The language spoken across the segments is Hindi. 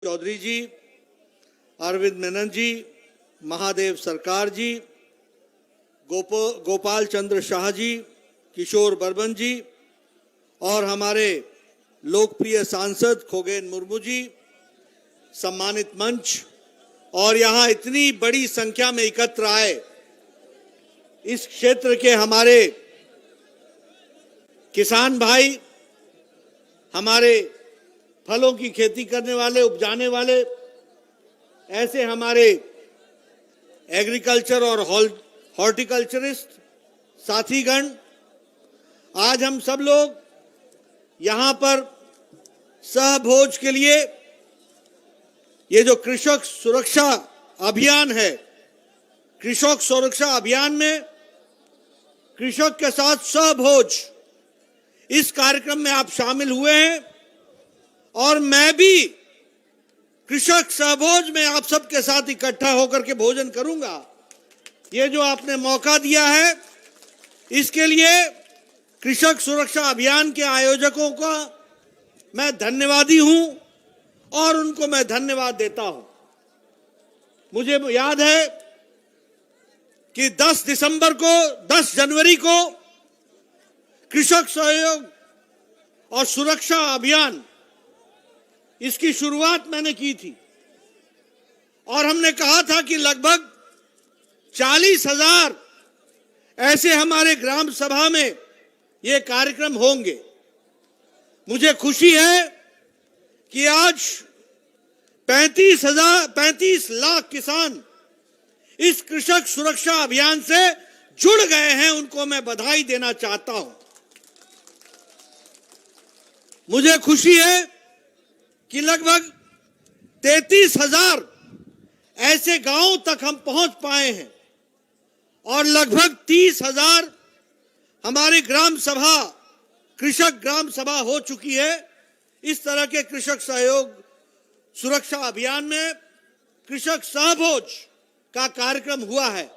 चौधरी जी, अरविंद मेनन जी, महादेव सरकार जी, गोपाल चंद्र शाह जी, किशोर बर्मन जी और हमारे लोकप्रिय सांसद खोगेन मुर्मू जी, सम्मानित मंच और यहाँ इतनी बड़ी संख्या में एकत्र आए इस क्षेत्र के हमारे किसान भाई, हमारे फलों की खेती करने वाले, उपजाने वाले, ऐसे हमारे एग्रीकल्चर और हॉर्टिकल्चरिस्ट साथीगण, आज हम सब लोग यहाँ पर सहभोज के लिए ये जो कृषक सुरक्षा अभियान है, कृषक सुरक्षा अभियान में कृषक के साथ सहभोज इस कार्यक्रम में आप शामिल हुए हैं और मैं भी कृषक सहभोज में आप सबके साथ इकट्ठा होकर के भोजन करूंगा। ये जो आपने मौका दिया है इसके लिए कृषक सुरक्षा अभियान के आयोजकों का मैं धन्यवादी हूं और उनको मैं धन्यवाद देता हूं। मुझे याद है कि 10 जनवरी को कृषक सहयोग और सुरक्षा अभियान इसकी शुरुआत मैंने की थी और हमने कहा था कि लगभग 40,000 ऐसे हमारे ग्राम सभा में ये कार्यक्रम होंगे। मुझे खुशी है कि आज 35 लाख किसान इस कृषक सुरक्षा अभियान से जुड़ गए हैं। उनको मैं बधाई देना चाहता हूं। मुझे खुशी है कि लगभग 33,000 ऐसे गांवों तक हम पहुंच पाए हैं और लगभग 30,000 हमारी ग्राम सभा, कृषक ग्राम सभा हो चुकी है। इस तरह के कृषक सहयोग सुरक्षा अभियान में कृषक सहभोज का कार्यक्रम हुआ है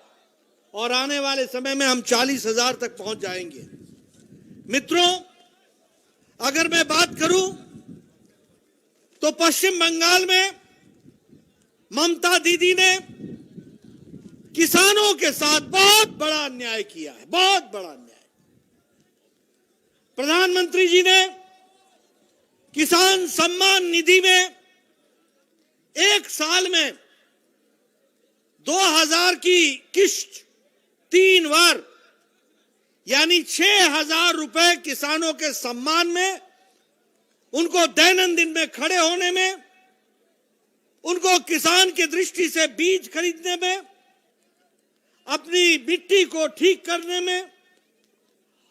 और आने वाले समय में हम 40,000 तक पहुंच जाएंगे। मित्रों, अगर मैं बात करूं तो पश्चिम बंगाल में ममता दीदी ने किसानों के साथ बहुत बड़ा अन्याय किया है, बहुत बड़ा अन्याय। प्रधानमंत्री जी ने किसान सम्मान निधि में एक साल में 2,000 की किश्त 3 बार यानी 6,000 रुपए किसानों के सम्मान में, उनको दैनंदिन में खड़े होने में, उनको किसान की दृष्टि से बीज खरीदने में, अपनी मिट्टी को ठीक करने में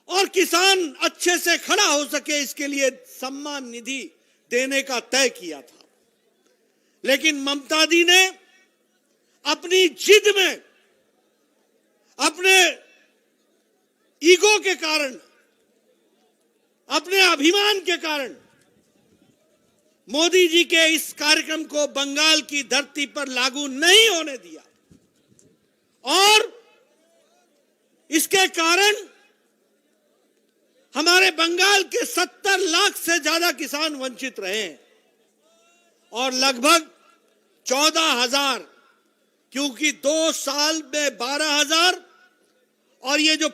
और किसान अच्छे से खड़ा हो सके इसके लिए सम्मान निधि देने का तय किया था। लेकिन ममता दी ने अपनी जिद में, अपने ईगो के कारण, अपने अभिमान के कारण मोदी जी के इस कार्यक्रम को बंगाल की धरती पर लागू नहीं होने दिया और इसके कारण हमारे बंगाल के 70 लाख से ज्यादा किसान वंचित रहे और लगभग 14,000, क्योंकि 2 साल में 12,000 और ये जो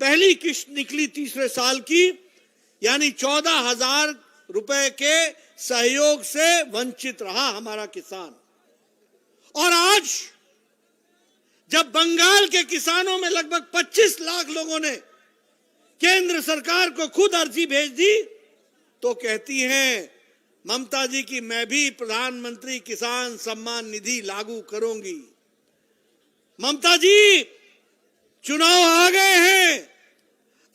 पहली किश्त निकली तीसरे साल की यानी 14,000 रुपए के सहयोग से वंचित रहा हमारा किसान। और आज जब बंगाल के किसानों में लगभग 25 लाख लोगों ने केंद्र सरकार को खुद अर्जी भेज दी तो कहती हैं ममता जी की मैं भी प्रधानमंत्री किसान सम्मान निधि लागू करूंगी। ममता जी, चुनाव आ गए हैं,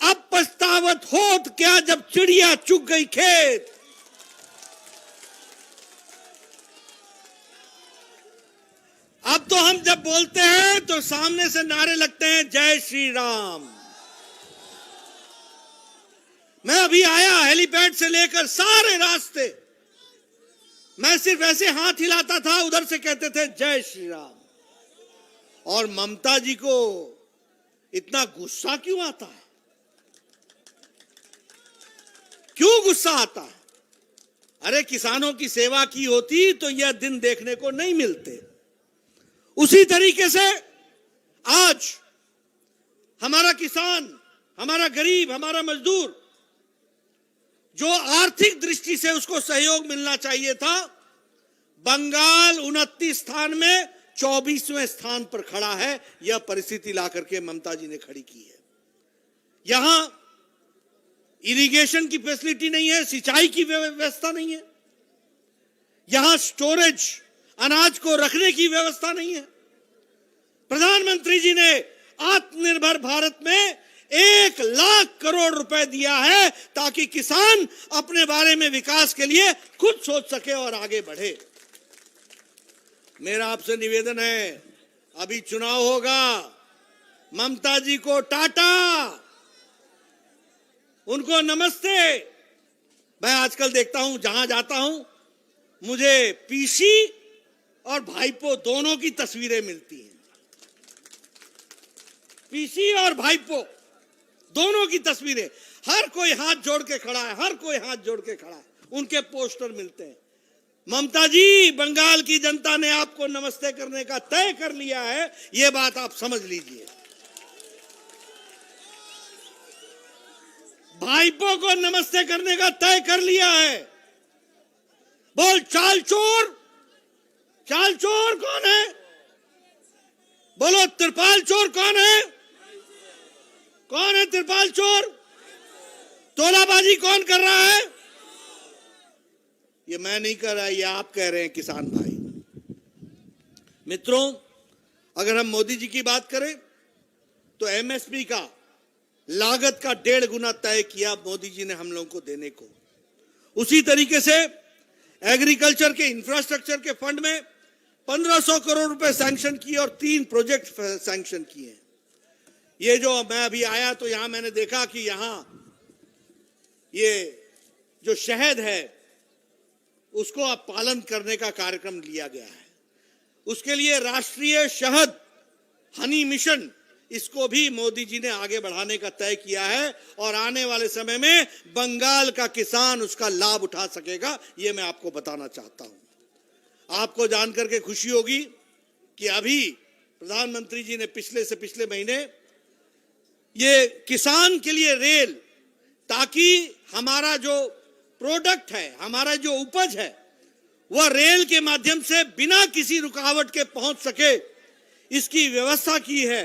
अब पछतावत होत क्या जब चिड़िया चुग गई खेत। अब तो हम जब बोलते हैं तो सामने से नारे लगते हैं जय श्री राम। मैं अभी आया हेलीपैड से लेकर सारे रास्ते मैं सिर्फ ऐसे हाथ हिलाता था, उधर से कहते थे जय श्री राम। और ममता जी को इतना गुस्सा क्यों आता है? क्यों गुस्सा आता है? अरे किसानों की सेवा की होती तो यह दिन देखने को नहीं मिलते। उसी तरीके से आज हमारा किसान, हमारा गरीब, हमारा मजदूर, जो आर्थिक दृष्टि से उसको सहयोग मिलना चाहिए था, बंगाल 29 स्थान में 24वें स्थान पर खड़ा है। यह परिस्थिति ला करके ममता जी ने खड़ी की है। यहां इरिगेशन की फैसिलिटी नहीं है, सिंचाई की व्यवस्था नहीं है, यहां स्टोरेज, अनाज को रखने की व्यवस्था नहीं है। प्रधानमंत्री जी ने आत्मनिर्भर भारत में 1 लाख करोड़ रुपए दिया है ताकि किसान अपने बारे में विकास के लिए खुद सोच सके और आगे बढ़े। मेरा आपसे निवेदन है, अभी चुनाव होगा, ममता जी को टाटा, उनको नमस्ते। मैं आजकल देखता हूं, जहां जाता हूं, मुझे पीसी और भाईपो दोनों की तस्वीरें मिलती हैं। पीसी और भाईपो दोनों की तस्वीरें, हर कोई हाथ जोड़ के खड़ा है, हर कोई हाथ जोड़ के खड़ा है, उनके पोस्टर मिलते हैं। ममता जी, बंगाल की जनता ने आपको नमस्ते करने का तय कर लिया है, यह बात आप समझ लीजिए। भाईपो को नमस्ते करने का तय कर लिया है। बोल चाल चोर, चाल चोर कौन है? बोलो त्रिपाल चोर कौन है? कौन है त्रिपाल चोर? तोलाबाजी कौन कर रहा है? ये मैं नहीं कर रहा, ये आप कह रहे हैं किसान भाई। मित्रों, अगर हम मोदी जी की बात करें तो एमएसपी का लागत का 1.5 गुना तय किया मोदी जी ने हम लोगों को देने को। उसी तरीके से एग्रीकल्चर के इंफ्रास्ट्रक्चर के फंड में 1500 करोड़ रुपए सैंक्शन किए और 3 प्रोजेक्ट सैंक्शन किए। ये जो मैं अभी आया तो यहां मैंने देखा कि यहां ये जो शहद है उसको अब पालन करने का कार्यक्रम लिया गया है। उसके लिए राष्ट्रीय शहद हनी मिशन, इसको भी मोदी जी ने आगे बढ़ाने का तय किया है और आने वाले समय में बंगाल का किसान उसका लाभ उठा सकेगा। यह मैं आपको बताना चाहता हूं। आपको जानकर के खुशी होगी कि अभी प्रधानमंत्री जी ने पिछले महीने ये किसान के लिए रेल, ताकि हमारा जो प्रोडक्ट है, हमारा जो उपज है, वह रेल के माध्यम से बिना किसी रुकावट के पहुंच सके, इसकी व्यवस्था की है।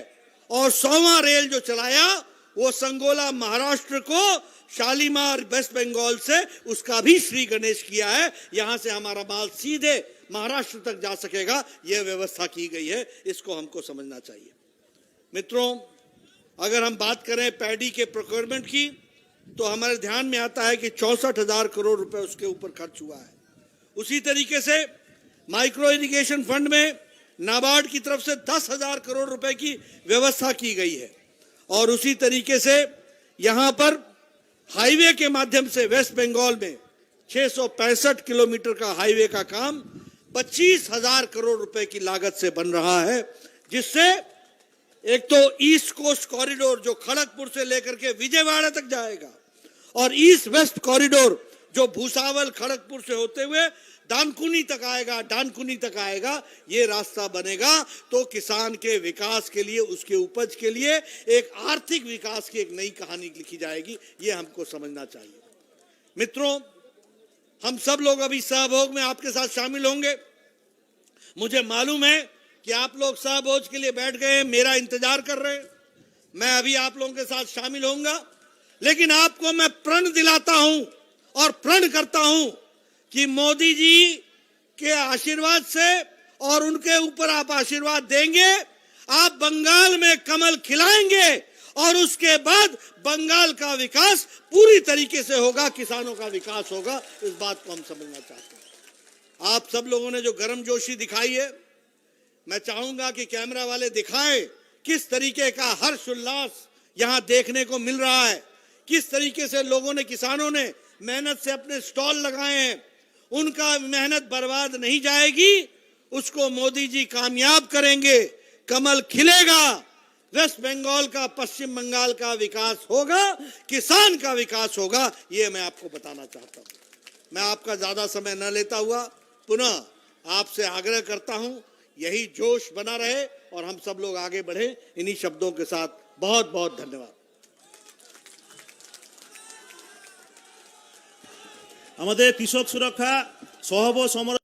और 100वां रेल जो चलाया वो संगोला महाराष्ट्र को शालीमार वेस्ट बंगाल से, उसका भी श्री गणेश किया है। यहां से हमारा माल सीधे महाराष्ट्र तक जा सकेगा, यह व्यवस्था की गई है। इसको हमको समझना चाहिए। मित्रों, अगर हम बात करें पैडी के प्रोक्योरमेंट की तो हमारे ध्यान में आता है कि 64,000 करोड़ रुपए उसके ऊपर खर्च हुआ है। उसी तरीके से माइक्रो इरिगेशन फंड में नाबार्ड की तरफ से 10,000 करोड़ रुपए की व्यवस्था की गई है। और उसी तरीके से यहां पर हाईवे के माध्यम से वेस्ट बंगाल में 665 किलोमीटर का हाईवे का काम 25,000 करोड़ रुपए की लागत से बन रहा है, जिससे एक तो ईस्ट कोस्ट कॉरिडोर जो खड़गपुर से लेकर के विजयवाड़ा तक जाएगा, और ईस्ट वेस्ट कॉरिडोर जो भूसावल खड़गपुर से होते हुए डानकुनी तक आएगा, ये रास्ता बनेगा तो किसान के विकास के लिए, उसके उपज के लिए एक आर्थिक विकास की एक नई कहानी लिखी जाएगी। ये हमको समझना चाहिए। मित्रों, हम सब लोग अभी सहभोग में आपके साथ शामिल होंगे। मुझे मालूम है कि आप लोग सहभोज के लिए बैठ गए, मेरा इंतजार कर रहे हैं। मैं अभी आप लोगों के साथ शामिल होऊंगा, लेकिन आपको मैं प्रण दिलाता हूं और प्रण करता हूं कि मोदी जी के आशीर्वाद से और उनके ऊपर आप आशीर्वाद देंगे, आप बंगाल में कमल खिलाएंगे और उसके बाद बंगाल का विकास पूरी तरीके से होगा, किसानों का विकास होगा। इस बात को हम समझना चाहते हैं। आप सब लोगों ने जो गर्मजोशी दिखाई है, मैं चाहूंगा कि कैमरा वाले दिखाएं किस तरीके का हर्ष उल्लास यहां देखने को मिल रहा है, किस तरीके से लोगों ने, किसानों ने मेहनत से अपने स्टॉल लगाए हैं। उनका मेहनत बर्बाद नहीं जाएगी, उसको मोदी जी कामयाब करेंगे, कमल खिलेगा, वेस्ट बंगाल का, पश्चिम बंगाल का विकास होगा, किसान का विकास होगा। ये मैं आपको बताना चाहता हूं। मैं आपका ज्यादा समय न लेता हुआ पुनः आपसे आग्रह करता हूं, यही जोश बना रहे और हम सब लोग आगे बढ़े। इन्हीं शब्दों के साथ बहुत बहुत धन्यवाद। আমাদের কৃষক সুরক্ষা সহব সমর